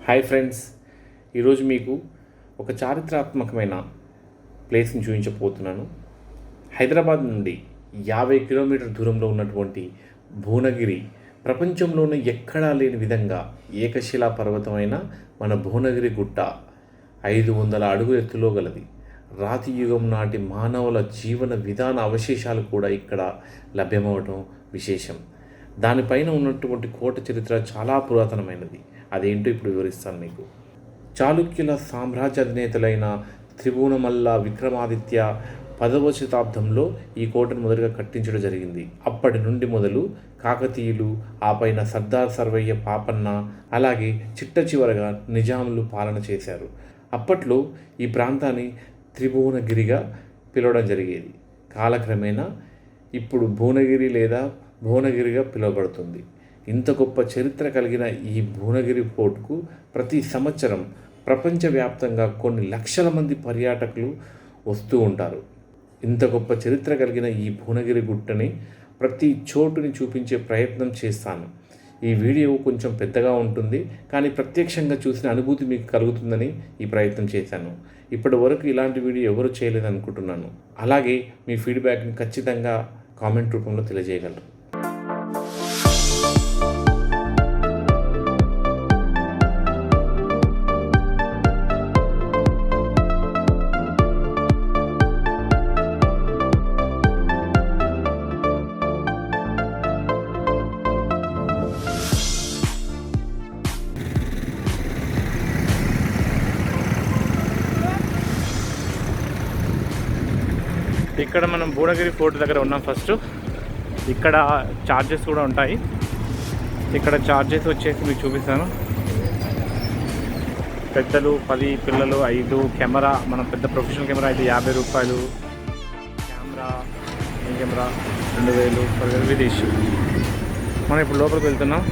Hi friends, ఈరోజు మీకు ఒక చారిత్రాత్మకమైన ప్లేస్ని చూపించబోతున్నాను. హైదరాబాద్ నుండి 50 కిలోమీటర్ దూరంలో ఉన్నటువంటి భువనగిరి, ప్రపంచంలోనే ఎక్కడా లేని విధంగా ఏకశిలా పర్వతమైన మన భువనగిరి గుట్ట 500 అడుగుల ఎత్తులో గలది. రాతి యుగం నాటి మానవుల జీవన విధాన అవశేషాలు కూడా ఇక్కడ లభ్యమవడం విశేషం. దానిపైన ఉన్నటువంటి కోట చరిత్ర చాలా పురాతనమైనది. అదేంటో ఇప్పుడు వివరిస్తాను మీకు. చాళుక్యుల సామ్రాజ్య అధినేతలైన త్రిభువనమల్ల విక్రమాదిత్య 10వ శతాబ్దంలో ఈ కోటను మొదలుగా కట్టించడం జరిగింది. అప్పటి నుండి మొదలు కాకతీయులు, ఆ పైన సర్దార్ సర్వయ్య పాపన్న, అలాగే చిట్ట చివరగా నిజాములు పాలన చేశారు. అప్పట్లో ఈ ప్రాంతాన్ని త్రిభువనగిరిగా పిలవడం జరిగేది. కాలక్రమేణా ఇప్పుడు భువనగిరి లేదా భువనగిరిగా పిలువబడుతుంది. ఇంత గొప్ప చరిత్ర కలిగిన ఈ భువనగిరి ఫోర్ట్కు ప్రతి సంవత్సరం ప్రపంచవ్యాప్తంగా కొన్ని లక్షల మంది పర్యాటకులు వస్తూ ఉంటారు. ఇంత గొప్ప చరిత్ర కలిగిన ఈ భువనగిరి గుట్టని ప్రతి చోటుని చూపించే ప్రయత్నం చేస్తాను. ఈ వీడియో కొంచెం పెద్దగా ఉంటుంది, కానీ ప్రత్యక్షంగా చూసిన అనుభూతి మీకు కలుగుతుందని ఈ ప్రయత్నం చేశాను. ఇప్పటి వరకు ఇలాంటి వీడియో ఎవరు చేయలేదు అనుకుంటున్నాను. అలాగే మీ ఫీడ్బ్యాక్ని ఖచ్చితంగా కామెంట్ రూపంలో తెలియజేయగలరు. ఇక్కడ మనం భువనగిరి ఫోర్ట్ దగ్గర ఉన్నాం. ఫస్ట్ ఇక్కడ ఛార్జెస్ కూడా ఉంటాయి. ఇక్కడ ఛార్జెస్ వచ్చేసి మీకు చూపిస్తాను. పెద్దలు 10, పిల్లలు 5, కెమెరా, మనం పెద్ద ప్రొఫెషనల్ కెమెరా అయితే 50 రూపాయలు, కెమెరా 2000, 10,000 విదేశీ. మనం ఇప్పుడు లోపలికి వెళ్తున్నాం.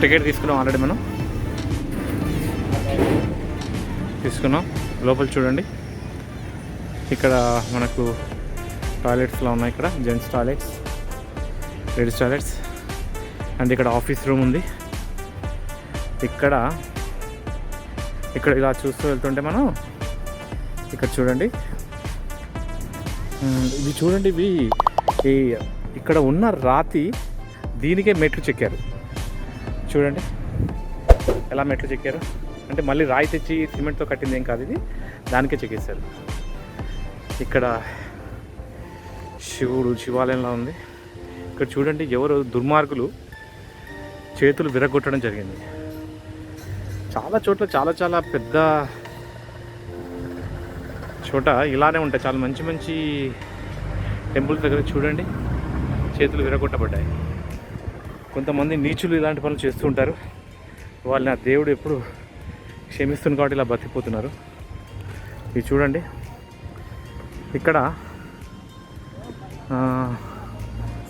టికెట్ తీసుకున్నాం, ఆల్రెడీ మనం తీసుకున్నాం. లోపల చూడండి, ఇక్కడ మనకు టాయిలెట్స్లా ఉన్నాయి. ఇక్కడ gents toilets, ladies toilets, and ఇక్కడ ఆఫీస్ రూమ్ ఉంది. ఇక్కడ ఇలా చూస్తూ వెళ్తుంటే మనం ఇక్కడ చూడండి, ఇవి ఇక్కడ ఉన్న రాతి దీనికే మెట్లు చెక్కారు. చూడండి ఎలా మెట్లు చెక్కారు అంటే మళ్ళీ రాయి తెచ్చి సిమెంట్తో కట్టింది ఏం కాదు, ఇది దానికే చెక్కేశారు. ఇక్కడ శివాలయంలో ఉంది. ఇక్కడ చూడండి, ఎవరు దుర్మార్గులు చేతులు విరగొట్టడం జరిగింది. చాలా చోట్ల చాలా పెద్ద చోట ఇలానే ఉంటాయి. చాలా మంచి టెంపుల్స్ దగ్గర చూడండి, చేతులు విరగొట్టబడ్డాయి. కొంతమంది నీచులు ఇలాంటి పనులు చేస్తూ ఉంటారు. వాళ్ళని ఆ దేవుడు ఎప్పుడు క్షమిస్తుంది కాబట్టి ఇలా బతికిపోతున్నారు. ఇది చూడండి, ఇక్కడ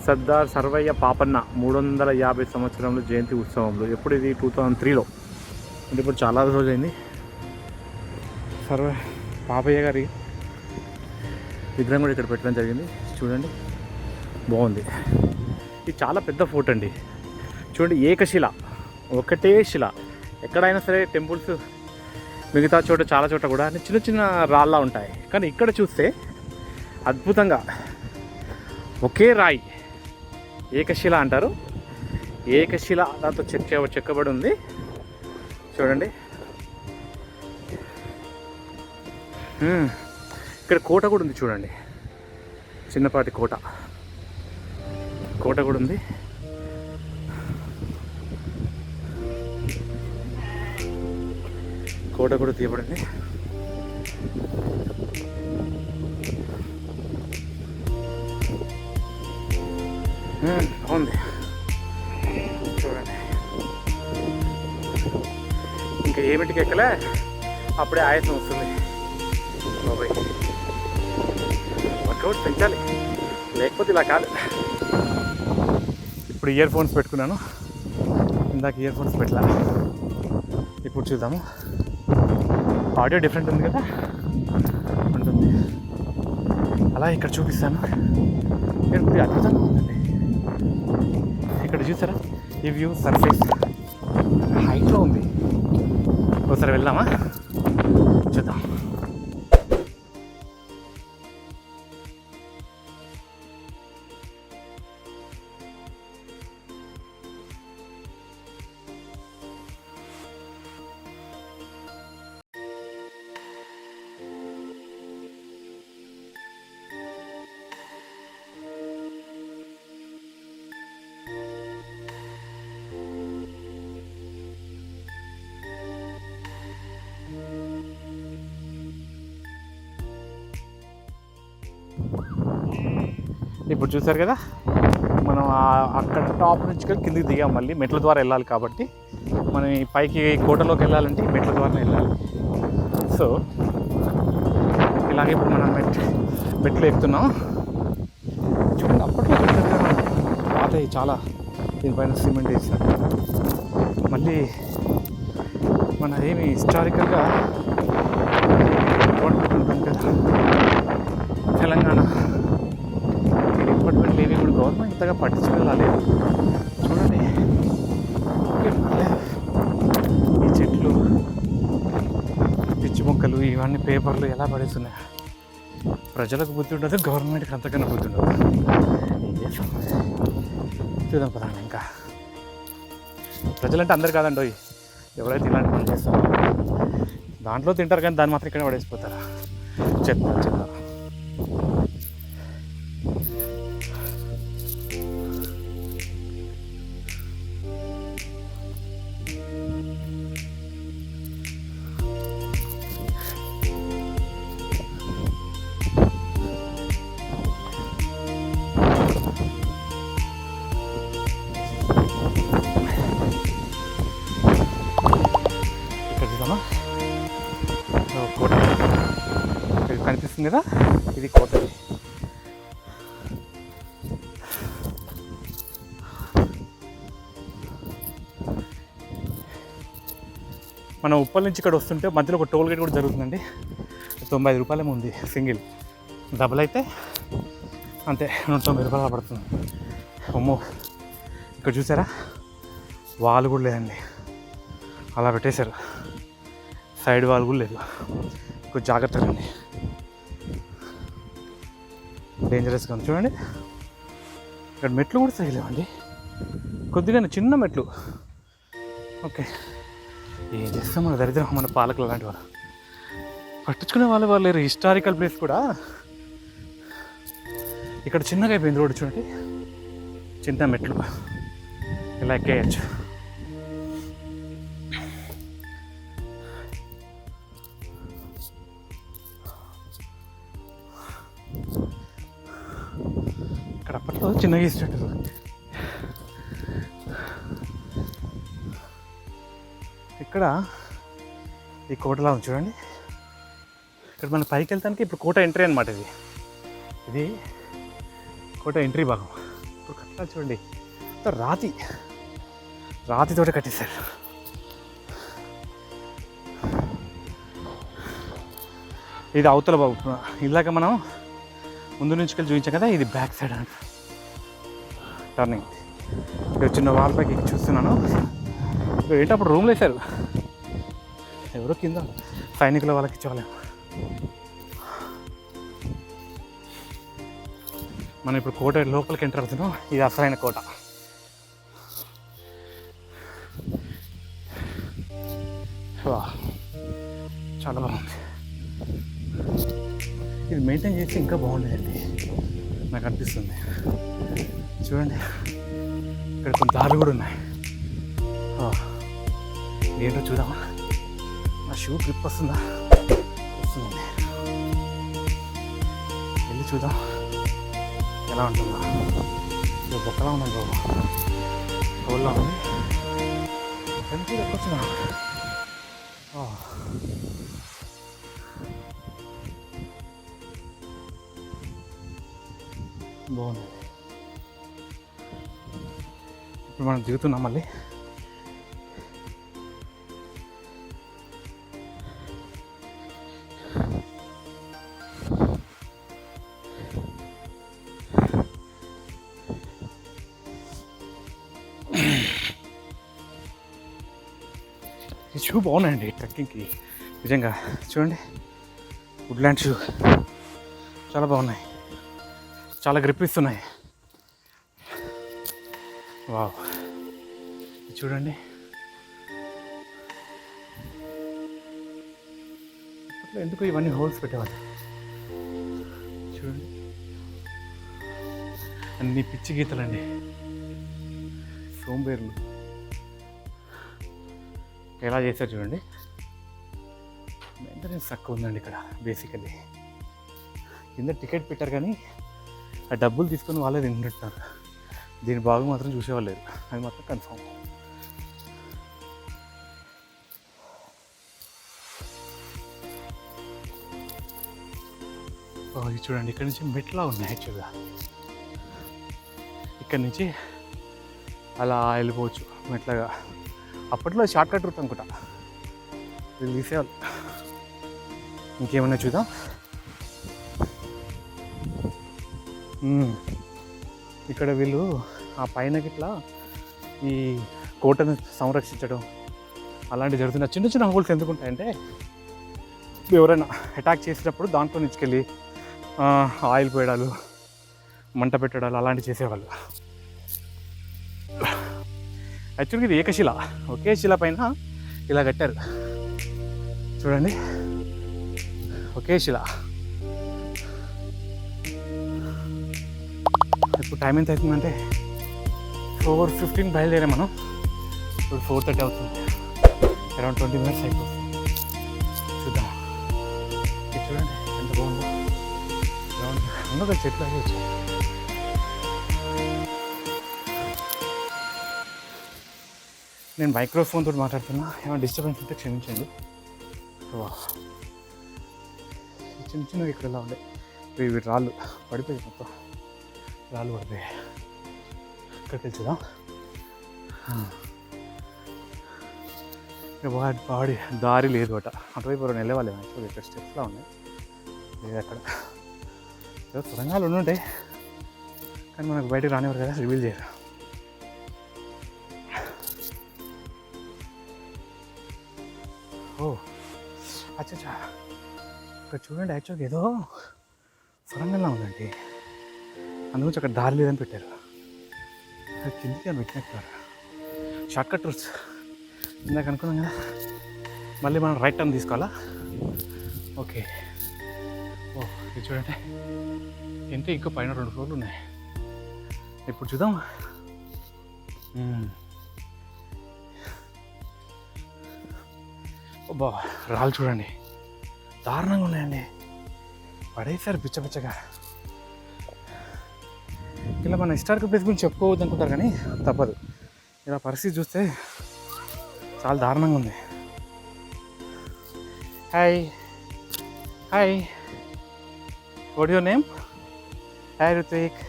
సర్దార్ సర్వయ్య పాపన్న 350 సంవత్సరంలో జయంతి ఉత్సవంలో, ఎప్పుడు ఇది 2003లో, అంటే ఇప్పుడు చాలా రోజులైంది. పాపయ్య గారి విగ్రహం కూడా ఇక్కడ పెట్టడం జరిగింది. చూడండి, బాగుంది. ఇది చాలా పెద్ద ఫోర్ట్ అండి. చూడండి, ఏకశిల, ఒకటే శిల. ఎక్కడైనా సరే టెంపుల్స్ మిగతా చోట చాలా చోట కూడా చిన్న రాళ్ళ ఉంటాయి, కానీ ఇక్కడ చూస్తే అద్భుతంగా ఒకే రాయి, ఏకశిల అంటారు. ఏకశిల దాంతో చెక్కబడి ఉంది. చూడండి, ఇక్కడ కోట కూడా ఉంది. చూడండి, చిన్నపాటి కోట కూడా ఉంది. కోట కూడా తీయబడింది. బాగుంది. చూడండి, ఇంకా ఏమిటికి ఎక్కలే అప్పుడే ఆయాసం వస్తుంది. బాబాయ్, వర్కౌట్ పెంచాలి, లేకపోతే ఇలా కాదు. ఇప్పుడు ఇయర్ ఫోన్స్ పెట్టుకున్నాను, ఇందాక ఇయర్ ఫోన్స్ పెట్టలా. ఇప్పుడు చూద్దాము. ఆడియో డిఫరెంట్ ఉంది కదా, ఉంటుంది. అలా ఇక్కడ చూపిస్తాను. ఇక్కడ అద్భుతంగా ఉందండి. ఇక్కడ చూసారా, ఈ వ్యూ సర్ఫేస్ హైట్లో ఉంది. ఒకసారి వెళ్దామా, చూద్దాం. ఇప్పుడు చూసారు కదా, మనం అక్కడ టాప్ నుంచి కిందికి దిగాం. మళ్ళీ మెట్ల ద్వారా వెళ్ళాలి కాబట్టి మనం ఈ పైకి కోటలోకి వెళ్ళాలంటే మెట్ల ద్వారా వెళ్ళాలి. సో ఇలాగే ఇప్పుడు మనం మెట్లు ఎక్కుతున్నాం. చూడండి, అప్పట్లో పాతవి చాలా, దీనిపైన సిమెంట్ వేసిన. మళ్ళీ మన ఏమి హిస్టారికల్గా ఉంటాం కదా తెలంగాణ, డిపార్ట్మెంట్లు ఏవి కూడా గవర్నమెంట్ ఇంతగా పట్టించుకెళ్ళాలి. చూడండి ఈ చెట్లు, పిచ్చి మొక్కలు, ఇవన్నీ పేపర్లు ఎలా పడేస్తున్నాయి. ప్రజలకు బుద్ధి ఉండదు, గవర్నమెంట్కి అంతకన్నా బుద్ధి ఉండదు. ఏం చేస్తాం, చూద్దాం పదండి. ఇంకా ప్రజలంటే అందరు కాదండి, ఎవరైతే ఇలాంటి పనులు చేస్తారో దాంట్లో తింటారు, కానీ దాన్ని మాత్రం ఇక్కడ పడేసిపోతారా, చెత్త. కోట కనిపిస్తుంది కదా, ఇది కోట. మనం ఉప్పల్ నుంచి ఇక్కడ వస్తుంటే మధ్యలో ఒక టోల్ గేట్ కూడా జరుగుతుందండి. 95 రూపాయలేమో ఉంది సింగిల్, డబుల్ అయితే అంతే 190 రూపాయలు పడుతుంది. అమ్మో, ఇక్కడ చూసారా, వాల్ కూడా లేదండి, అలా పెట్టేశారు. సైడ్ వాల్ కూడా లేదు. కొంచెం జాగ్రత్తగా అండి, డేంజరస్గా ఉంది. చూడండి, ఇక్కడ మెట్లు కూడా సరిలేవండి, కొద్దిగా చిన్న మెట్లు. ఓకే, ఏం చేస్తాం, మన దరిద్రం, మన పాలకులు అలాంటి వాళ్ళు పట్టించుకునే వాళ్ళు లేరు. హిస్టారికల్ ప్లేస్ కూడా ఇక్కడ చిన్నగా అయిపోయింది రోడ్డు. చూడండి, చిన్న మెట్లు ఇలా ఎక్కేయచ్చు. ఇక్కడ అప్పట్లో చిన్నగా ఇచ్చినట్టు. ఇక్కడ ఈ కోటలా ఉంది చూడండి. ఇక్కడ మనం పైకి వెళ్తానికి ఇప్పుడు కోట ఎంట్రీ అనమాట. ఇది కోట ఎంట్రీ భాగం. ఇప్పుడు కట్టాలి చూడండి, రాతితోటి కట్టేశారు. ఇది అవతల బాబు. ఇలాగ మనం ముందు నుంచి వెళ్ళి చూపించాం కదా, ఇది బ్యాక్ సైడ్ అంట, టర్నింగ్. ఇక్కడ చిన్న వాల్ పైకి చూస్తున్నాను. ఇక్కడ ఏంటి, అప్పుడు రూమ్లు వేశారు, ఎవరో కింద సైనికుల వాళ్ళకి ఇచ్చేవాళ్ళం. మనం ఇప్పుడు కోట లోపలికి ఎంటర్ అవుతున్నాం. ఇది అసలైన కోట. చాలా బాగుంది. ఇది మెయింటైన్ చేస్తే ఇంకా బాగుండేదండి నాకు అనిపిస్తుంది. చూడండి, ఇక్కడ కొన్ని దారులు కూడా ఉన్నాయి. ఏంటో చూద్దామా, నా షూ గ్రిప్ వస్తుందా? వస్తుంది, వెళ్ళి చూద్దాం ఎలా ఉంటుందా. ఇది బొక్కలా ఉన్నాను బాబు, హోల్లా ఉంది. ఎక్కడికి ఎక్కొచ్చున్నా, బాగుంది. ఇప్పుడు మనం దిగుతున్నాం మళ్ళీ. ఈ షూ బాగున్నాయండి ట్రెక్కింగ్కి నిజంగా. చూడండి, వుడ్లాండ్ షూ చాలా బాగున్నాయి, చాలా గ్రిప్ ఇస్తున్నాయి. వావ్, చూడండి. అప్పట్లో ఎందుకు ఇవన్నీ హోల్స్ పెట్టేవాళ్ళు. చూడండి, అన్ని పిచ్చి గీతలండి, సోంబేర్లు ఎలా చేశారు చూడండి. మెయింటెనెన్స్ తక్కువ ఉందండి ఇక్కడ బేసికలీ. కింద టికెట్ పెట్టారు కానీ ఆ డబ్బులు తీసుకొని వాళ్ళే తింటున్నారు. దీని బాగు మాత్రం చూసేవాళ్ళు లేరు, అది మాత్రం కన్ఫామ్. ఇది చూడండి, ఇక్కడ నుంచి మెట్లా ఉన్నాయి యాక్చువల్గా. ఇక్కడ నుంచి అలా వెళ్ళిపోవచ్చు మెట్లగా. అప్పట్లో షార్ట్ కట్ రూట్ అనుకుంటా, వీళ్ళు తీసేవాళ్ళు. ఇంకేమన్నా చూద్దాం. ఇక్కడ వీళ్ళు ఆ పైనకి ఇట్లా ఈ కోటను సంరక్షించడం అలాంటివి జరుగుతుంది. చిన్న చిన్న హోల్స్ ఎందుకు ఉంటాయంటే ఎవరైనా అటాక్ చేసేటప్పుడు దాంట్లో నుంచుకెళ్ళి ఆయిల్ పోయడాలు, మంట పెట్టడాలు అలాంటివి చేసేవాళ్ళు. యాక్చువల్గా ఇది ఏకశిల, ఒకే శిల పైన ఇలా కట్టారు చూడండి, ఒకే శిల. ఇప్పుడు టైం ఎంత అవుతుందంటే 4:15 బయలుదేరే మనం. ఇప్పుడు 4:30 అవుతుంది, అరౌండ్ 20 minutes అయిపోతుంది. చూద్దాం. ఇది చూడండి ఎంత బాగుందో, అందరూ చెట్లు అవి వచ్చాయి. నేను మైక్రోఫోన్ తోటి మాట్లాడుతున్నా, ఏమైనా డిస్టర్బెన్స్ ఉంటే క్షమించండి. చిన్న చిన్నవి ఇక్కడ ఎలా ఉండే, ఇవి రాళ్ళు పడిపోయి, మొత్తం రాళ్ళు పడిపోయాయి. ఇక్కడికి వెళ్తుందా బాడీ దారి లేదు అట, అటువైపు రెండు వెళ్ళేవాళ్ళు. యాక్చువల్గా ఇక్కడ స్టెప్స్లా ఉన్నాయి, లేదు అక్కడ ఏదో సొరంగాలు ఉండుంటాయి కానీ మనకు బయటకు రానివారు కదా, రివీల్ చేయరు. ఓ అచ్చా, ఇక్కడ చూడండి, యాక్చువల్గా ఏదో సొరంగంలా ఉందండి, అందుగురించి అక్కడ దారి లేదని పెట్టారు. కిందికి అని పెట్టినట్టు షార్ట్ కట్ రూట్స్ ఇందాక అనుకున్నాం కదా, మళ్ళీ మనం రైట్ టర్న్ తీసుకోవాలా. ఓకే, ఓ ఇది చూడండి, ఏంటి ఇంకో పైన 2 ఫ్లోర్లు ఉన్నాయి. ఇప్పుడు చూద్దాం. బా రాళ్ళు చూడండి, దారుణంగా ఉన్నాయండి, పడేసారు పిచ్చ పిచ్చగా. ఇలా మన హిస్టారికల్ ప్లేస్ గురించి చెప్పుకోవద్దు అనుకుంటారు కానీ తప్పదు, ఇలా పరిస్థితి చూస్తే చాలా దారుణంగా ఉంది. Hi hi, what your name? Hi Ruthvik.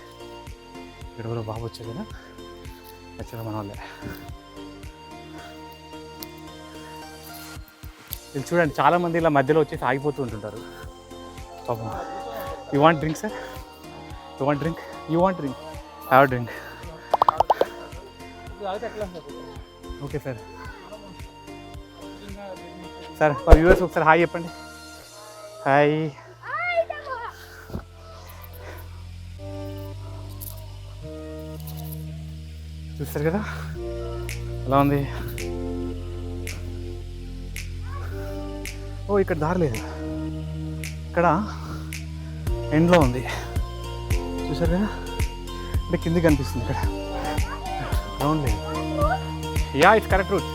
ఇక్కడ బాబు వచ్చారు కదా, యాక్చువల్గా మన వాళ్ళే. వీళ్ళు చూడండి, చాలామంది ఇలా మధ్యలో వచ్చేసి ఆగిపోతూ ఉంటుంటారు పాపం. You want drink sir? You want drink? You want drink? Have drink. Okay sir. Sir for viewers ఒకసారి హాయ్ చెప్పండి. హాయ్. చూస్తారు కదా ఎలా ఉంది. ఓ ఇక్కడ దారి లేదు, ఇక్కడ ఎండ్లో ఉంది చూసారు కదా, అంటే కిందికి కనిపిస్తుంది. ఇక్కడ గ్రౌండ్ లేదు. యా ఇట్స్ కరెక్ట్ రూట్,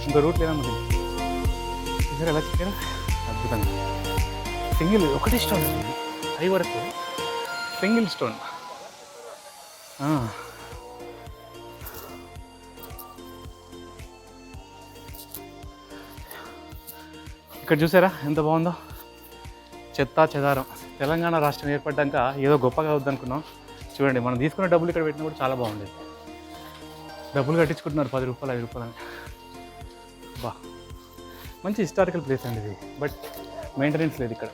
ఇంకో రూట్ లేదా మరి. చూసారు ఎలా చెప్పారా, అద్భుతంగా. సింగిల్ ఒకటి స్టోన్ ఉంది, అవి వరకు సింగిల్ స్టోన్. ఇక్కడ చూసారా ఎంత బాగుందో, చెత్తా చెదారం. తెలంగాణ రాష్ట్రం ఏర్పడ్డాక ఏదో గొప్పగా అవుద్దనుకున్నాం. చూడండి, మనం తీసుకున్న డబ్బులు ఇక్కడ పెట్టినా కూడా చాలా బాగుండేది. డబ్బులు కట్టించుకుంటున్నారు 10 రూపాయలు 5 రూపాయలు అని. బా మంచి హిస్టారికల్ ప్లేస్ అండి ఇది, బట్ మెయింటెనెన్స్ లేదు ఇక్కడ.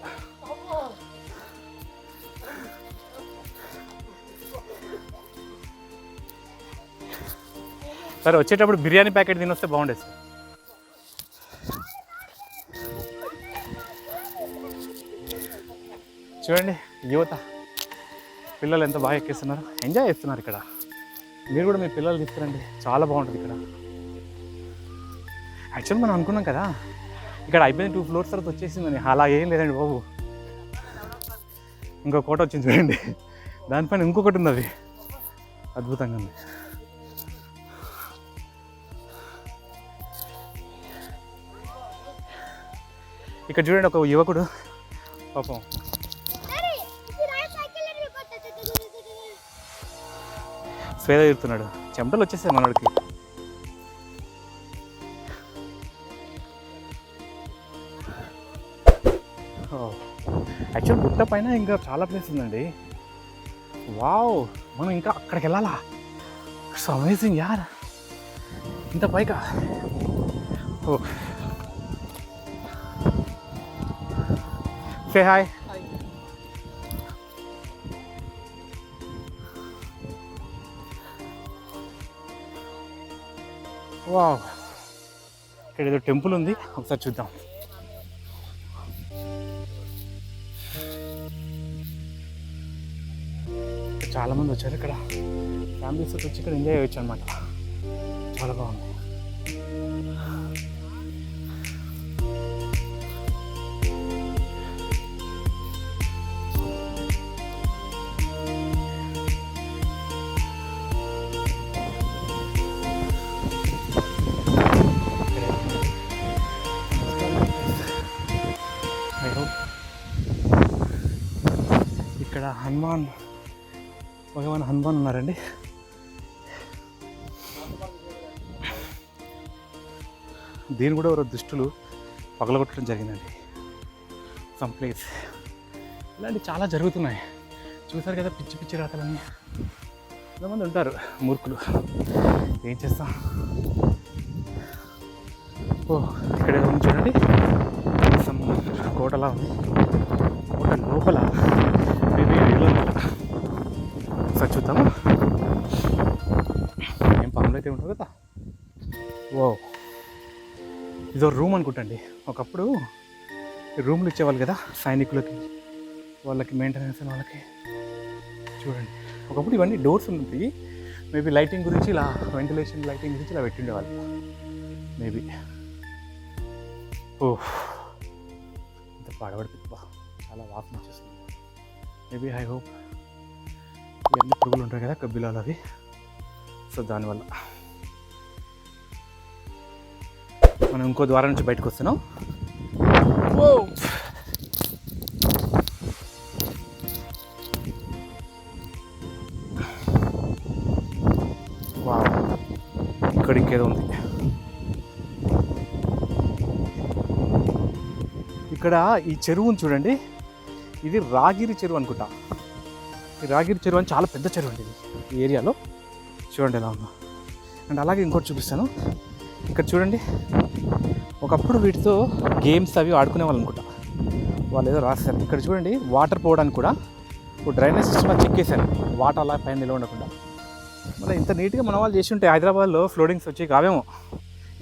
సరే వచ్చేటప్పుడు బిర్యానీ ప్యాకెట్ తినొస్తే బాగుండేది సార్. చూడండి యువత పిల్లలు ఎంత బాగా ఎక్కిస్తున్నారు, ఎంజాయ్ చేస్తున్నారు. ఇక్కడ మీరు కూడా మీ పిల్లలు తీసుకురండి, చాలా బాగుంటుంది ఇక్కడ. యాక్చువల్ మనం అనుకున్నాం కదా ఇక్కడ అయిపోయింది 2 ఫ్లోర్స్ తర్వాత వచ్చేసిందని, అలా ఏం లేదండి బాబు. ఇంకో కోట వచ్చింది చూడండి, దానిపైన ఇంకొకటి ఉంది, అది అద్భుతంగా ఉంది. ఇక్కడ చూడండి ఒక యువకుడు పాపం స్వేద తీరుతున్నాడు, చెమటలు వచ్చేస్తాయి మనోడికి. యాక్చువల్ గుట్ట పైన ఇంకా చాలా ప్లేస్ ఉందండి. వావ్, మనం ఇంకా అక్కడికి వెళ్ళాలా? ఇట్స్ అమేజింగ్ యార్, ఇంత పైగా. ఓ సే హాయ్. వావ్, ఇక్కడ ఏదో టెంపుల్ ఉంది, ఒకసారి చూద్దాం. చాలామంది వచ్చారు ఇక్కడ, ఫ్యామిలీస్ వచ్చి ఇక్కడ ఎంజాయ్ చేయొచ్చు అనమాట. చాలా బాగుంది. ఇక్కడ హనుమాన్ భగవాన్ హనుమాన్ ఉన్నారండి. దీన్ని కూడా ఎవరో దుష్టులు పగలగొట్టడం జరిగిందండి సమ్ ప్లేస్. ఇలాంటివి చాలా జరుగుతున్నాయి, చూసారు కదా, పిచ్చి పిచ్చి రాతలన్నీ. ఎంతమంది ఉంటారు మూర్ఖులు, ఏం చేస్తాం. ఓ ఇక్కడ ఉంది చూడండి, సమ్ కోటలా ఉంది. కోట లోపల మేబీ ఒకసారి చూద్దాము. ఏం పాములు అయితే ఉంటావు కదా. ఓ ఇదో రూమ్ అనుకుంటండి. ఒకప్పుడు రూమ్లు ఇచ్చేవాళ్ళు కదా సైనికులకి, వాళ్ళకి మెయింటెనెన్స్ వాళ్ళకి. చూడండి ఒకప్పుడు ఇవన్నీ డోర్స్ ఉంటుంది, మేబీ లైటింగ్ గురించి ఇలా, వెంటిలేషన్ లైటింగ్ గురించి ఇలా పెట్టిండేవాళ్ళు మేబీ. ఓ ఇంత పాడబడుతుంది, చాలా వాసన వచ్చేస్తుంది. మేబీ ఐ హోప్ ఇవన్నీ పురుగులు ఉంటాయి కదా కబ్బిలాలు అవి, సో దానివల్ల. మనం ఇంకో ద్వారం నుంచి బయటకు వస్తున్నాం. వావ్, ఇక్కడ ఇంకేదో ఉంది. ఇక్కడ ఈ చెరువును చూడండి, ఇది రాగిరి చెరువు అనుకుంటా. ఈ రాగిరి చెరువు అని చాలా పెద్ద చెరువు అండి ఇది ఈ ఏరియాలో. చూడండి ఎలా ఉందో. అండ్ అలాగే ఇంకోటి చూపిస్తాను. ఇక్కడ చూడండి, ఒకప్పుడు వీటితో గేమ్స్ అవి ఆడుకునే వాళ్ళు అనుకుంటా, వాళ్ళు ఏదో రాస్తారు. ఇక్కడ చూడండి వాటర్ పోవడానికి కూడా ఇప్పుడు డ్రైనేజ్ సిస్టమ్ చెక్కేశారు, వాటర్ అలా పైన నిలవ ఉండకుండా. మళ్ళీ ఇంత నీట్గా మన వాళ్ళు చేసి ఉంటే హైదరాబాద్లో ఫ్లోడింగ్స్ వచ్చాయి కావేమో.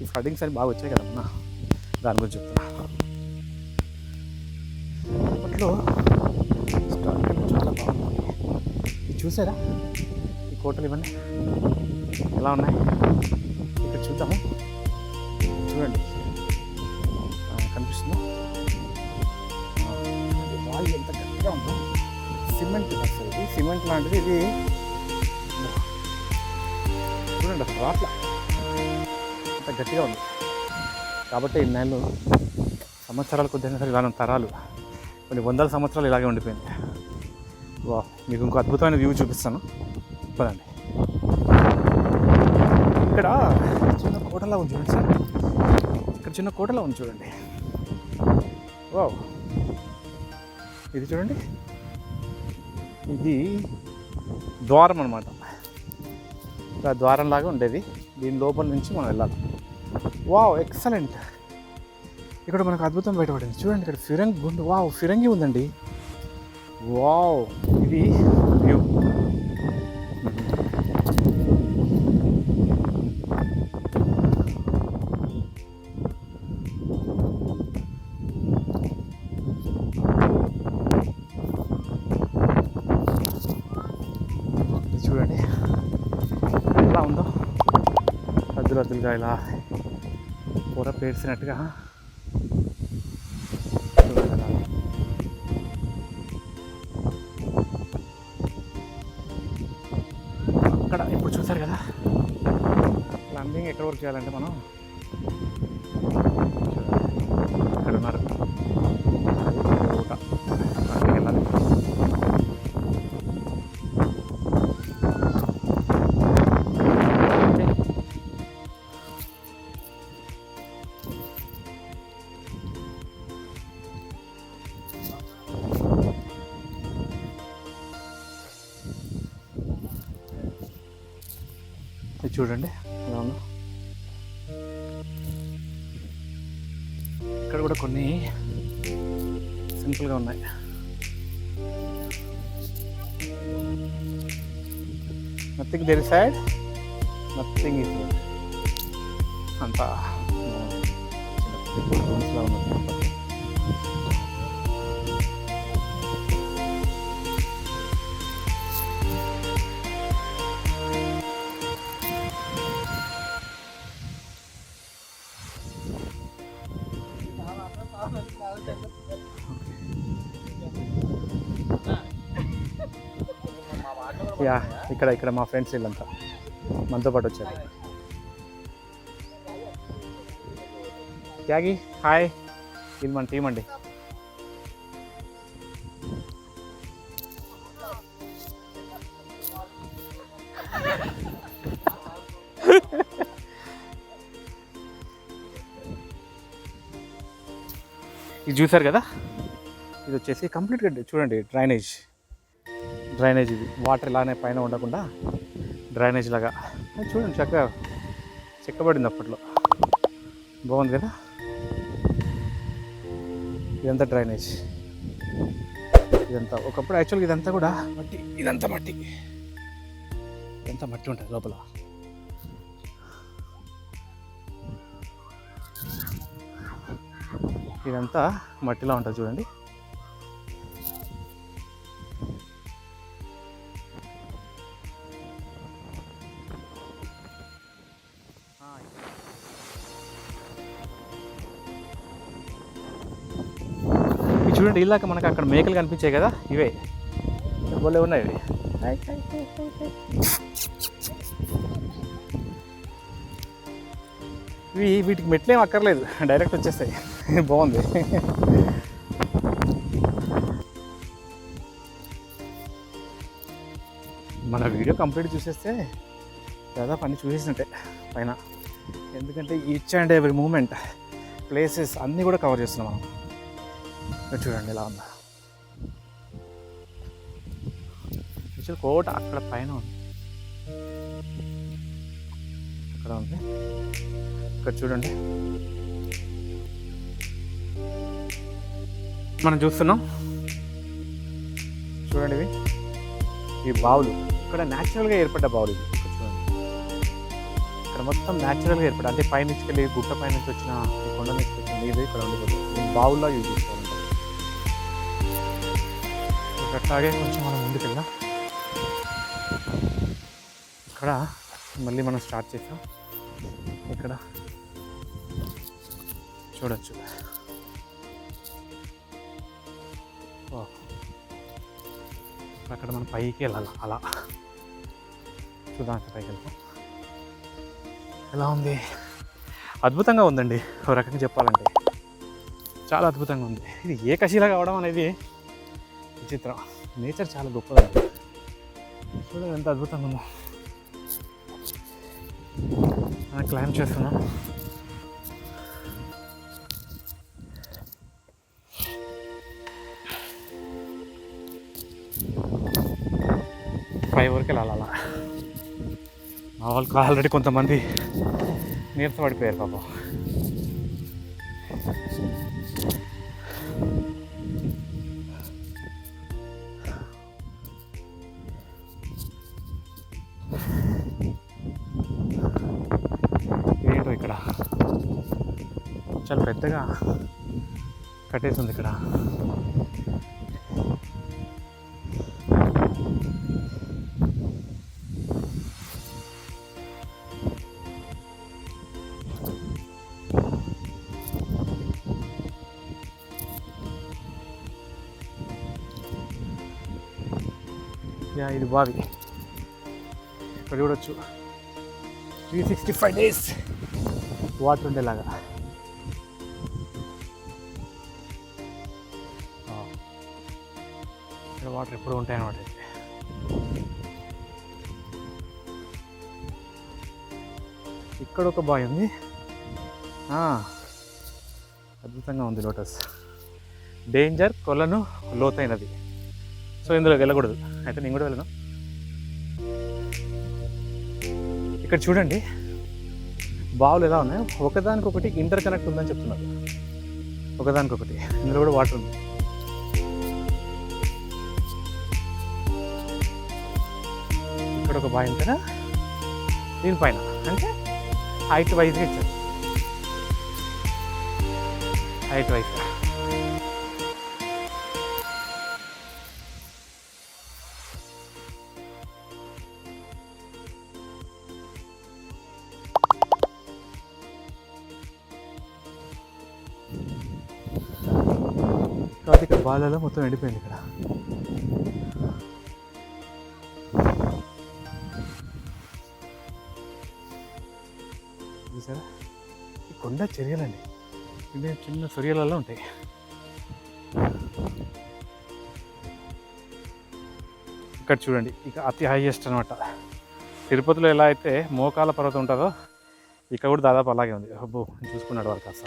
ఈ ఫ్లడింగ్స్ అని బాగా వచ్చాయి కదమ్మా, దాని గురించి చెప్తున్నా. అప్పట్లో చాలా బాగుంది. ఇది చూసారా ఈ కోటలు ఇవన్నీ ఎలా ఉన్నాయి? ఇక్కడ చూద్దాము. చూడండి కనిపిస్తుందా? వాల్ ఎంత గట్టిగా ఉందో, సిమెంట్ అసలు ఇది సిమెంట్ లాంటిది. ఇది చూడండి అసలు రాట్లా, అంత గట్టిగా ఉంది. కాబట్టి ఇన్నేళ్ళు సంవత్సరాలు కొద్దిగా సరే ఇలానే తరాలు, కొన్ని వందల సంవత్సరాలు ఇలాగే ఉండిపోయింది. వా, మీకు ఇంకో అద్భుతమైన వ్యూ చూపిస్తాను, పదండి. ఇక్కడ చిన్న కోటలా ఉంది చూడండి సార్, ఇక్కడ చిన్న కోటలా ఉంది చూడండి. వా, ఇది చూడండి, ఇది ద్వారం అనమాట. ద్వారం లాగా ఉండేది, దీని లోపల నుంచి మనం వెళ్ళాలి. Wow, excellent. ఇక్కడ మనకు అద్భుతం బయటపడింది చూడండి. ఇక్కడ ఫిరంగి గుండు, వావ్ ఫిరంగి ఉందండి. వావ్, ఇది వ్యూ. మామూలుగా ఇలా కూర పేర్చినట్టుగా అక్కడ ఇప్పుడు చూసారు కదా ల్యాండింగ్ ఎక్కడ వరకు చేయాలంటే మనం ఇక్కడ ఉన్నారు ఊట అక్కడికి వెళ్ళాలి. ఇది చూడండి ఎలా ఉందో. ఇక్కడ కూడా కొన్ని సింపుల్గా ఉన్నాయి. Nothing there side, nothing is అంతా రూమ్స్లో ఉన్నది. యా ఇక్కడ మా ఫ్రెండ్స్ వీళ్ళంతా మనతో పాటు వచ్చారు. త్యాగి హాయ్, ఇది మన టీం అండి. ఇది చూసారు కదా, ఇది వచ్చేసి కంప్లీట్గా చూడండి డ్రైనేజ్ ఇది వాటర్ ఇలానే పైన ఉండకుండా డ్రైనేజ్ లాగా చూడండి చక్కగా చెక్కబడింది. అప్పట్లో బాగుంది కదా. ఇదంతా డ్రైనేజ్, ఇదంతా ఒకప్పుడు యాక్చువల్గా ఇదంతా కూడా మట్టి, ఇదంతా మట్టి ఉంటుంది లోపల. ఇదంతా మట్టిలా ఉంటుంది చూడండి. చూడండి ఇలాక మనకు అక్కడ మేకలు కనిపించాయి కదా, ఇవే బోలే ఉన్నాయి ఇవి. వీటికి మెట్లేం అక్కర్లేదు, డైరెక్ట్ వచ్చేస్తాయి. బాగుంది. మన వీడియో కంప్లీట్ చూసేస్తే దాదాపు అన్నీ చూసేసినట్టే పైన. ఎందుకంటే each and every moment places అన్నీ కూడా కవర్ చేస్తున్నాం మనం. చూడండి ఎలా ఉందా. యాక్చువల్ కోట అక్కడ పైన ఉంది, అక్కడ ఉంది. ఇక్కడ చూడండి మనం చూస్తున్నాం. చూడండి ఈ బావులు ఇక్కడ న్యాచురల్గా ఏర్పడ్డ బావులు ఇది. ఇక్కడ చూడండి, ఇక్కడ మొత్తం న్యాచురల్గా ఏర్పడ్డ, అంటే పైనుంచి వెళ్ళి గుట్ట పైనుంచి వచ్చిన ఈ కొండ నుంచి వచ్చిన నీరు ఇక్కడ ఉండిపోతుంది. బావుల్లో యూజ్ చేసుకోవాలి. అట్లాగే కొంచెం మనం ముందుకు వెళ్దాం. ఇక్కడ మళ్ళీ మనం స్టార్ట్ చేసాం. ఇక్కడ చూడొచ్చు. అక్కడ మనం పైకి వెళ్ళాలి, అలా చూద్దాం. పైకి వెళ్తాం. ఎలా ఉంది? అద్భుతంగా ఉందండి, ఒక రకంగా చెప్పాలంటే చాలా అద్భుతంగా ఉంది. ఇది ఏకశిలా కావడం అనేది విచిత్రం. నేచర్ చాలా గొప్పదండి. చూడండి ఎంత అద్భుతంగా ఉందో. మనం క్లైంబ్ చేస్తున్నాం. పై వరకు వెళ్ళాలి అలా. మా వాళ్ళకి ఆల్రెడీ కొంతమంది నీరస పడిపోయారు పాపం. ఏంటో ఇక్కడ చాలా పెద్దగా కట్టేసి ఉంది ఇక్కడ. ఇది బావి. ఇక్కడ చూడొచ్చు 365 days వాటర్ ఉండేలాగా. ఇక్కడ వాటర్ ఎప్పుడు ఉంటాయి అన్నమాట. ఇక్కడ ఒక బావి ఉంది, అద్భుతంగా ఉంది. లోటస్ డేంజర్, కొలను లోతైనది, సో ఇందులోకి వెళ్ళకూడదు. అయితే నేను కూడా వెళ్ళను. ఇక్కడ చూడండి బావులు ఎలా ఉన్నాయో, ఒకదానికొకటి ఇంటర్ కనెక్ట్ ఉందని చెప్తున్నారు. ఒకదానికొకటి ఇందులో కూడా వాటర్ ఉంది. ఇక్కడ ఒక బావి ఉంటేనా దీనిపైన, అంటే హైట్ వైజ్గా ఇచ్చారు. హైట్ వైజ్గా కాబట్టి ఇక్కడ బాలలో మొత్తం ఎండిపోయింది. ఇక్కడ చూసారా, ఈ కొండ చర్యలండి, ఇవి చిన్న సొరియలలో ఉంటాయి. ఇక్కడ చూడండి, ఇక అతి హైయెస్ట్ అనమాట. తిరుపతిలో ఎలా అయితే మోకాల పర్వతం ఉంటుందో ఇక్కడ కూడా దాదాపు అలాగే ఉంది. అబ్బో చూసుకున్నాడు వారు కాస్త.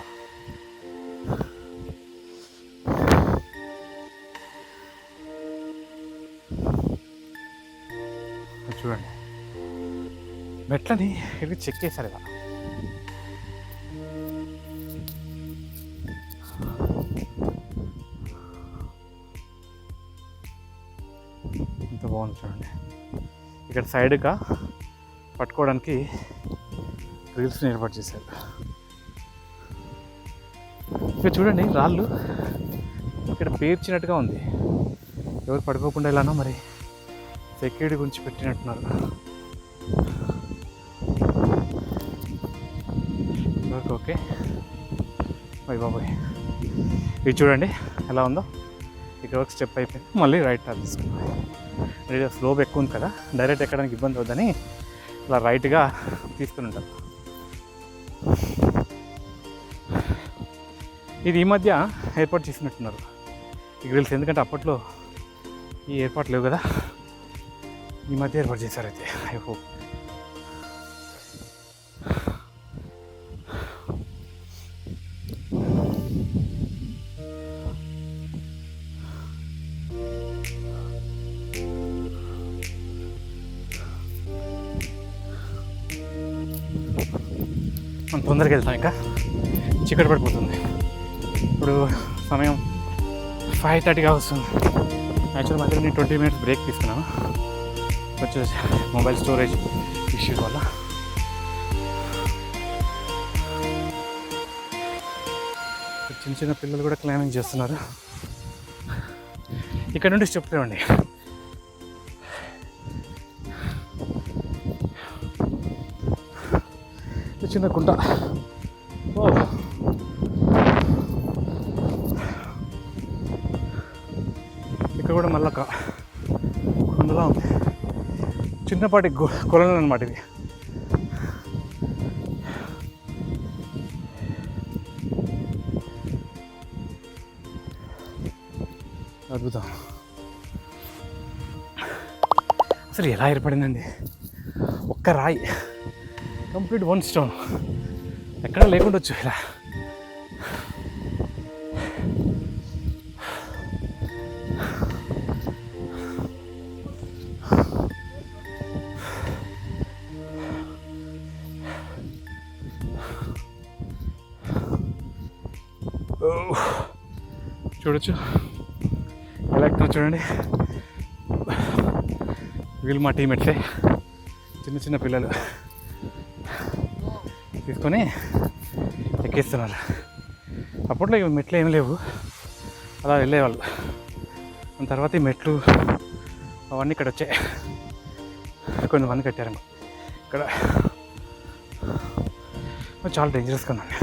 చూడండి మెట్లని ఇది చెక్కేశారు ఇలా. ఇంత బాగుంది చూడండి. ఇక్కడ సైడ్గా పట్టుకోవడానికి గ్రిల్స్ని ఏర్పాటు చేశారు. ఇక్కడ చూడండి రాళ్ళు ఇక్కడ పేర్చినట్టుగా ఉంది. ఎవరు పడుకోకుండా ఇలానో మరి సెక్యూరిటీ గురించి పెట్టినట్టున్నారు. ఓకే బాబాయ్, ఇది చూడండి ఎలా ఉందో. ఇక్కడ ఒక స్టెప్ అయిపోయింది, మళ్ళీ రైట్ టర్న్ తీసుకున్నాం. స్లోప్ ఎక్కువ ఉంది కదా, డైరెక్ట్ ఎక్కడానికి ఇబ్బంది అవుద్దని ఇలా రైట్గా తీసుకుని ఉంటారు. ఇది ఈ మధ్య ఏర్పాటు చేసినట్టున్నారు ఈ గ్రిల్స్, ఎందుకంటే అప్పట్లో ఈ ఏర్పాట్లు లేవు కదా, ఈ మధ్య ఏర్పాటు చేశారు. అయితే ఐ హోప్ మనం తొందరగా వెళ్తాం, ఇంకా చీకటి పడిపోతుంది. ఇప్పుడు సమయం 5:30గా వస్తుంది. యాక్చువల్ మధ్యలో నేను 20 minutes బ్రేక్ తీసుకున్నాను, వచ్చేసి మొబైల్ స్టోరేజ్ ఇష్యూ వల్ల. చిన్న చిన్న పిల్లలు కూడా క్లైంబింగ్ చేస్తున్నారు. ఇక్కడ నుండి స్టెప్ లేవండి. చిన్న కుంట, ఓ ఇక్కడ కూడా మళ్ళీ కొండలా ఉంది. చిన్నపాటి కొలను అనమాట ఇది. అద్భుతం. అసలు ఎలా ఏర్పడిందండి, ఒక్క రాయి, కంప్లీట్ 1 stone, ఎక్కడ లేకుండొచ్చు ఇలా. చూడొచ్చు ఎలా ఎక్కుతున్నా చూడండి. వీళ్ళు మా టీం ఎట్లే చిన్న చిన్న పిల్లలు తీసుకొని ఎక్కిస్తున్నారు. అప్పట్లో ఇవి మెట్లు ఏమి లేవు, అలా వెళ్ళేవాళ్ళు. దాని తర్వాత ఈ మెట్లు అవన్నీ ఇక్కడ వచ్చాయి, కొంతమంది కట్టారు ఇక్కడ. చాలా డేంజరస్గా ఉందండి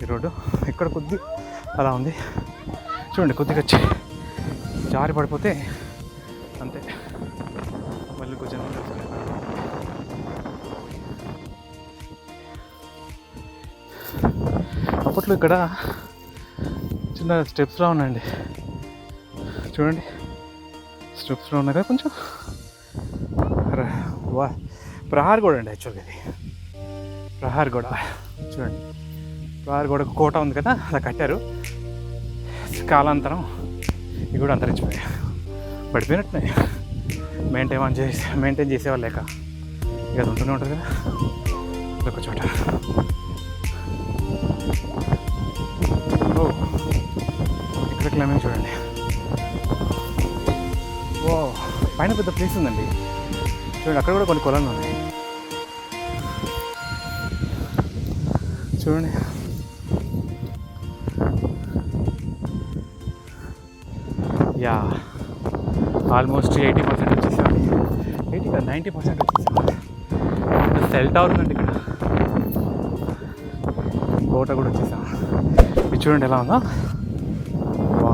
ఈ రోడ్డు. ఇక్కడ కొద్ది అలా ఉంది చూడండి, కొద్దిగా వచ్చి జారి పడిపోతే అంతే. ఎక్కువ జనం వస్తున్నారు. అప్పట్లో ఇక్కడ చిన్న స్టెప్స్లో ఉన్నాయండి, చూడండి స్టెప్స్లో ఉన్నాయి కదా కొంచెం. వా ప్రహార్ గోడ అండి యాక్చువల్గా ఇది, ప్రహార్ గోడ చూడండి. ప్రహార్ గోడ కోట ఉంది కదా, అలా కట్టారు. కాలాంతరం ఇవి కూడా అంతరించిపోయాయి, పడిపోయినట్టున్నాయి. మెయింటైన్ చేసేవాళ్ళు లేక ఇక అది ఉంటూనే ఉంటుంది కదా ఒక చోట. ఓ ఇక్కడ క్లైంబింగ్ చూడండి. ఓ పైన పెద్ద ప్లేస్ ఉందండి చూడండి. అక్కడ కూడా కొన్ని కొలను ఉన్నాయి చూడండి. యా ఆల్మోస్ట్ 80% వచ్చేసామండి. 80 కాదు 90% వచ్చేసామండి. సెల్ టవర్ ఉందండి ఇక్కడ, కోట కూడా వచ్చేసాం. ఇది చూడండి ఎలా ఉందో. వా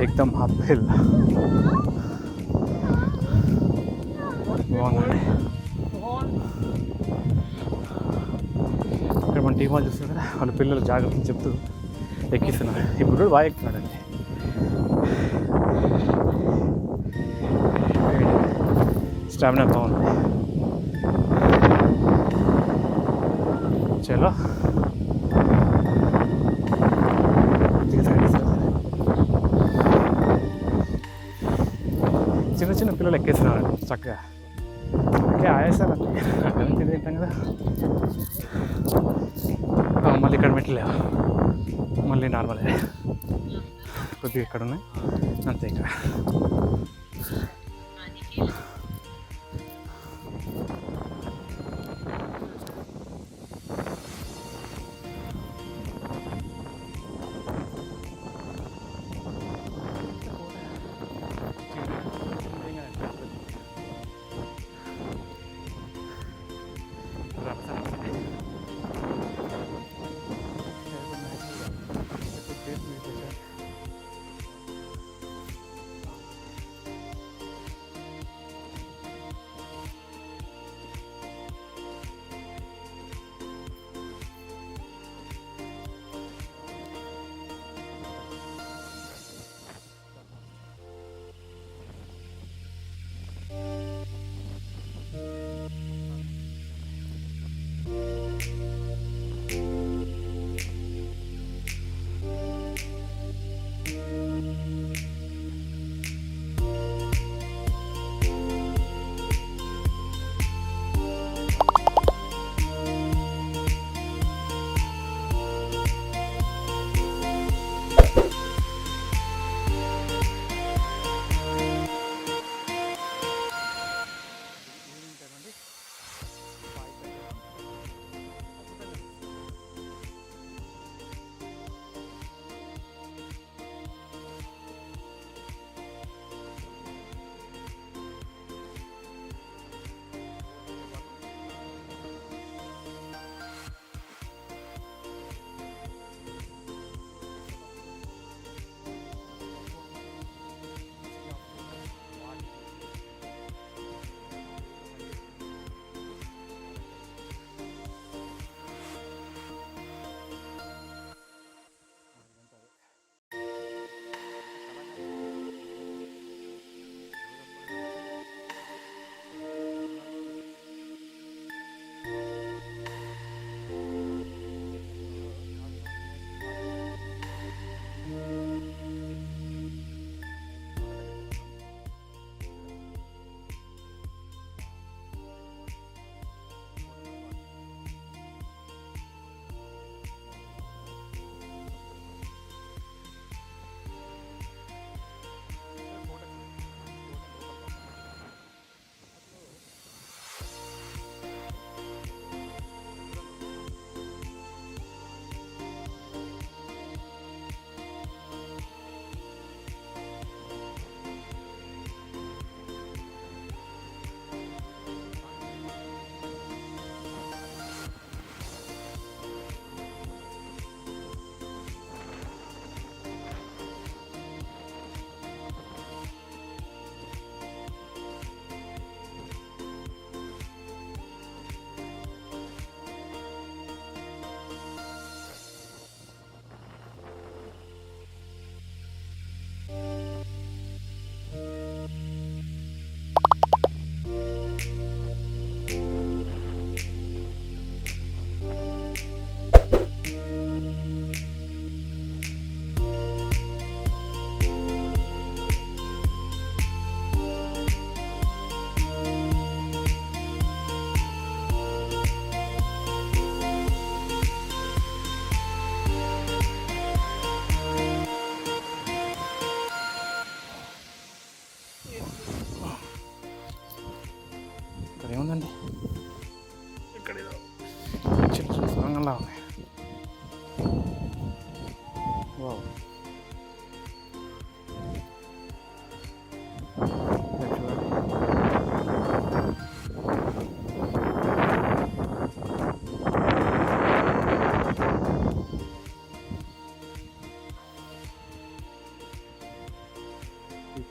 ఎక్దమ్ అప్ హిల్ బాగుందండి. ఇక్కడ మన టీం వాళ్ళు చూస్తారు కదా, వాళ్ళ పిల్లలు జాగ్రత్తలు చెప్తూ ఎక్కిస్తున్నారు. ఇప్పుడు కూడా బాగా ఎక్కుతున్నాడండి. స్టామినా బాగుంది. చలో చిన్న చిన్న పిల్లలు ఎక్కేస్తున్నారు చక్కగా. ఓకే ఆయేసారండి, అక్కడ నుంచి తింటాం కదా. మళ్ళీ ఇక్కడ మెట్లేవు, మళ్ళీ నార్మలే కొద్దిగా ఇక్కడ ఉన్నాయి అంతే. ఇక్కడ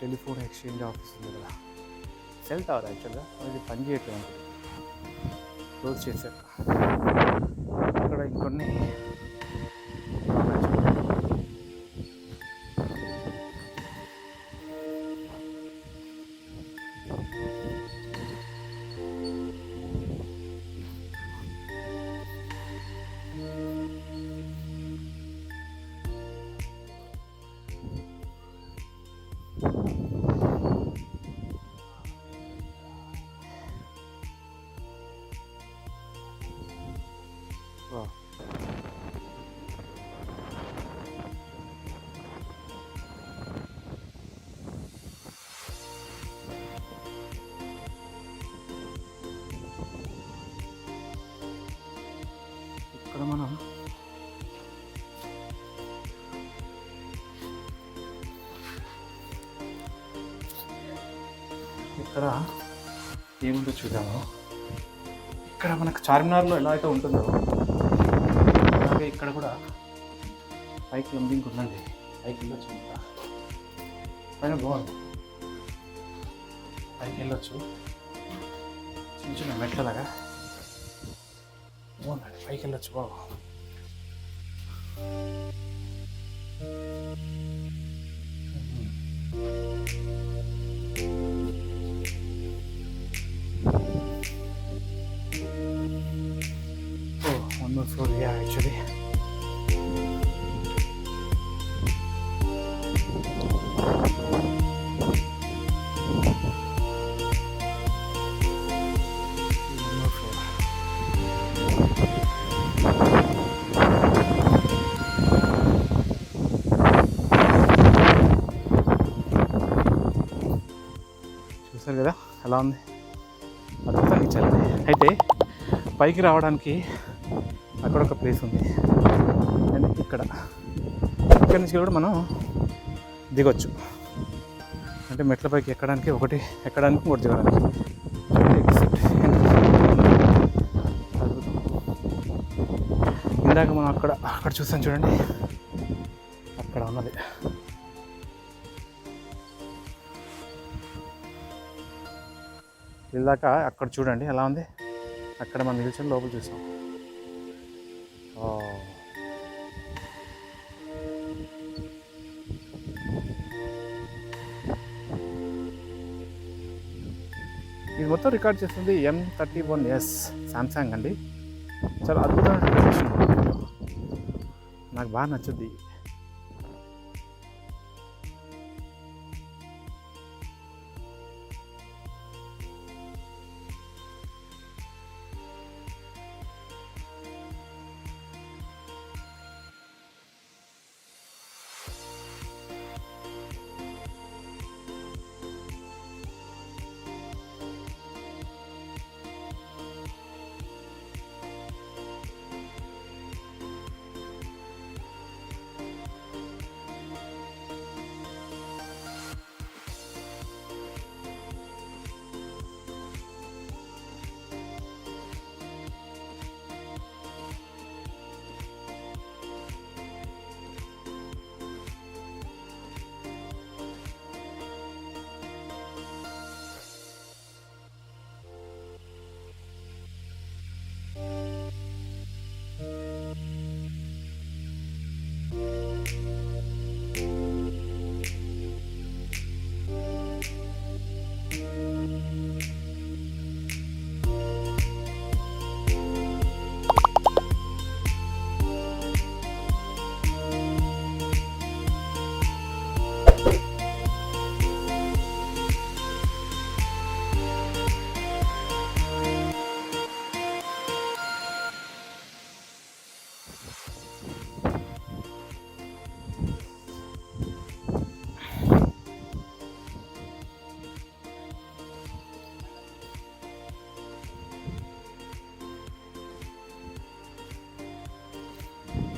టెలిఫోన్ ఎక్స్చేంజ్ ఆఫీస్ ఉంది కదా, సెల్ టవర్ యాక్చువల్గా అది పని చేయట్లేదు అనుకుంటుంది, క్లోజ్ చేశారు. అక్కడ ఇంకొన్ని ఇక్కడ మనం ఇక్కడ ఏముందో చూద్దాము. ఇక్కడ మనకు చార్మినార్లో ఎలా అయితే ఉంటుందో అలాగే ఇక్కడ కూడా పైకి లంబింగ్ ఉందండి. పైకి వెళ్ళొచ్చు, పైన బాగుంది, పైకి వెళ్ళొచ్చు, చిన్న చిన్న మెట్లలాగా బాగుందండి, పైకి వెళ్ళొచ్చు బాగా. One more floor, yeah, actually. One more floor. చూసారు కదా ఎలా ఉంది, అద్భుతంగా ఇచ్చారండి. అయితే పైకి రావడానికి అక్కడ ఒక ప్లేస్ ఉంది అండ్ ఇక్కడ నుంచి కూడా మనం దిగొచ్చు. అంటే మెట్ల పైకి ఎక్కడానికి ఒకటి దిగడానికి. అద్భుతం. ఇందాక మనం అక్కడ చూసాం చూడండి, అక్కడ ఉన్నది. ఇందాక అక్కడ చూడండి ఎలా ఉంది, అక్కడ మనం నిల్చొని లోపల చూసాం. ఇది మొత్తం రికార్డ్ చేస్తుంది M31S శాంసంగ్ అండి. చాలా అద్భుతమైన ప్రొడక్షన్, నాకు బాగా నచ్చుద్ది.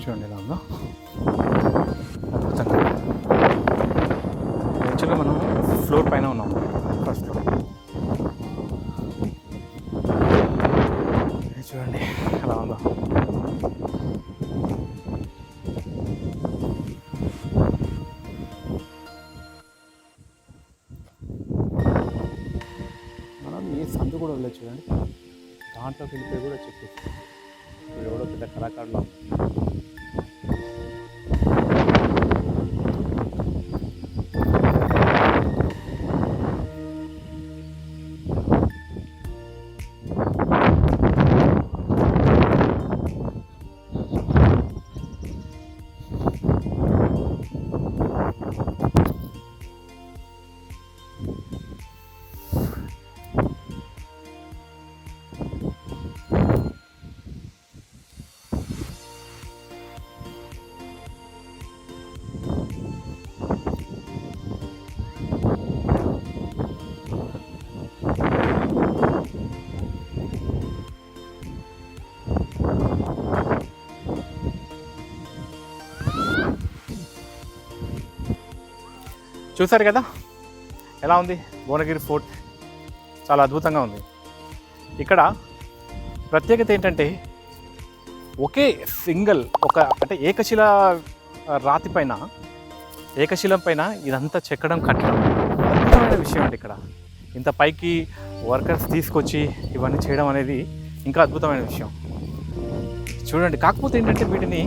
చూడండి ఎలా ఉందో అద్భుతంగా. యాక్చువల్గా మనం ఫ్లోర్ పైన ఉన్నాం, ఫస్ట్ ఫ్లోర్. చూడండి ఎలా ఉందో. లేదు చూడండి, దాంట్లోకి వెళ్ళిపోయి కూడా చెక్ చేస్తాం. ఇప్పుడు ఎవడో పెద్ద కళాకారులు. చూసారు కదా ఎలా ఉంది భువనగిరి ఫోర్ట్, చాలా అద్భుతంగా ఉంది. ఇక్కడ ప్రత్యేకత ఏంటంటే ఒకే సింగిల్ అంటే ఏకశిల రాతి పైన, ఏకశిలం పైన ఇదంతా చెక్కడం కట్టడం అద్భుతమైన విషయం అండి. ఇక్కడ ఇంత పైకి వర్కర్స్ తీసుకొచ్చి ఇవన్నీ చేయడం అనేది ఇంకా అద్భుతమైన విషయం చూడండి. కాకపోతే ఏంటంటే వీటిని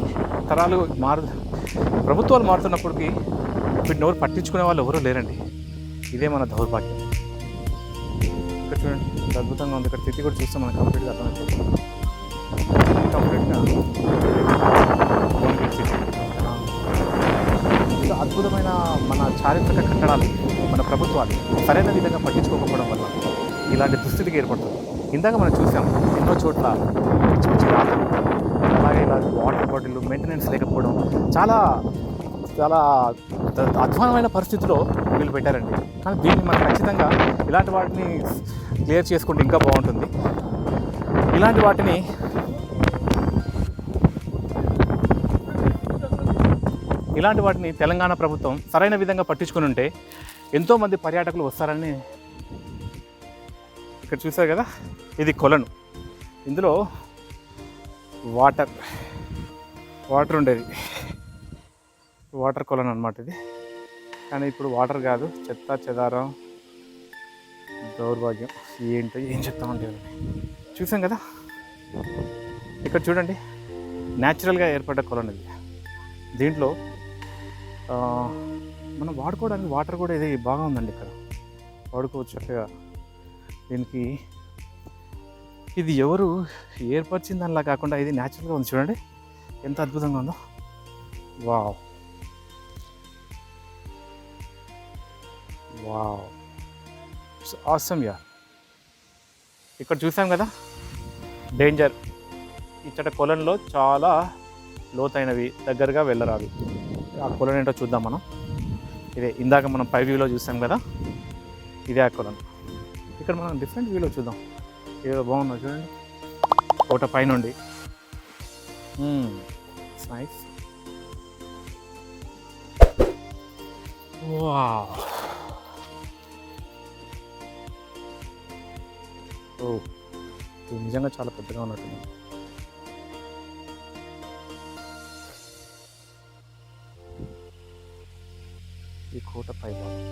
తరాలు ప్రభుత్వాలు మారుతున్నప్పటికీ వీటిని ఎవరు పట్టించుకునే వాళ్ళు ఎవరూ లేరండి. ఇదే మన దౌర్భాగ్యం. ఇక్కడ చూడండి ఎంత అద్భుతంగా ఉంది. ఇక్కడ తిథి కూడా చూస్తే మనకు కంప్లీట్గా అర్థమైపోతుంది. కంప్లీట్గా ఇంకా అద్భుతమైన మన చారిత్రక కట్టడాలు మన ప్రభుత్వాలు సరైన విధంగా పట్టించుకోకపోవడం వల్ల ఇలాంటి దుస్థితికి ఏర్పడుతుంది. ఇందాక మనం చూసాం ఎన్నో చోట్ల మంచి రాతలు, అలాగే ఇలా వాటర్ బాటిల్ మెయింటెనెన్స్ లేకపోవడం, చాలా చాలా అధ్వానమైన పరిస్థితిలో వీళ్ళు పెట్టారండి. కానీ దీన్ని మనం ఖచ్చితంగా ఇలాంటి వాటిని క్లియర్ చేసుకుంటే ఇంకా బాగుంటుంది. ఇలాంటి వాటిని తెలంగాణ ప్రభుత్వం సరైన విధంగా పట్టించుకుని ఉంటే ఎంతోమంది పర్యాటకులు వస్తారని. ఇక్కడ చూసారు కదా, ఇది కొలను. ఇందులో వాటర్ ఉండేది, వాటర్ కొలను అన్నమాట ఇది. కానీ ఇప్పుడు వాటర్ కాదు, చెత్త చెదారం, దౌర్భాగ్యం. ఏంటో ఏం చెప్తామంటే చూసాం కదా. ఇక్కడ చూడండి న్యాచురల్గా ఏర్పడ్డ కొలను ఇది. దీంట్లో మనం వాడుకోవడానికి వాటర్ కూడా ఇది బాగా ఉందండి. ఇక్కడ వాడుకోవచ్చు చక్కగా. దీనికి ఇది ఎవరు ఏర్పరిచింది అలా కాకుండా ఇది న్యాచురల్గా ఉంది. చూడండి ఎంత అద్భుతంగా ఉందో. Wow wow, it's awesome yeah. ఇక్కడ చూసాం కదా డేంజర్. ఇచ్చట కొలంలో చాలా లోతైనవి, దగ్గరగా వెళ్ళరాదు. ఆ కొలను ఏంటో చూద్దాం మనం. ఇదే ఇందాక మనం పై వ్యూలో చూసాం కదా, ఇదే ఆ కొలను. ఇక్కడ మనం డిఫరెంట్ వ్యూలో చూద్దాం. ఏదో బాగుందో చూడండి, కోట పైనుండి. నైస్. వావ్. ఓ, ఇది నిజంగా చాలా పెద్దగా ఉన్నట్టుంది. ఈ కోట పై భాగం.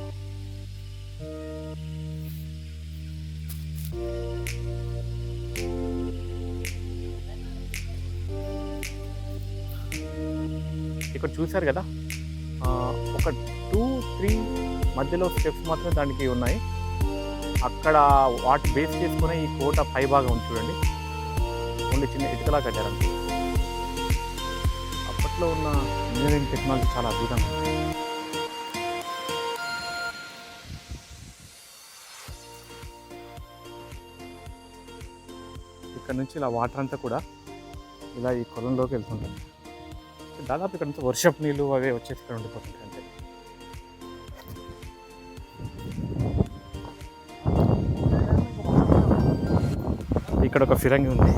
ఇక్కడ చూశారు కదా, ఒక 2-3 మధ్యలో స్టెప్స్ మాత్రమే దానికి ఉన్నాయి. అక్కడ వాటి బేస్ చేసుకునే ఈ కోట పై భాగం ఉంది చూడండి. ఓన్లీ చిన్న ఇటుకలా కట్టారంట. అప్పట్లో ఉన్న ఇంజనీరింగ్ టెక్నాలజీ చాలా అద్భుతంగా ఉంది. ఇక్కడ నుంచి ఇలా వాటర్ అంతా కూడా ఇలా ఈ కొలంలోకి వెళ్తుంటాయి. దాదాపు ఇక్కడ నుంచి వర్షపు నీళ్ళు అవే వచ్చేసి ఇక్కడ ఉండిపోతుంటాయి అంతే. ఇక్కడ ఒక ఫిరంగి ఉంది.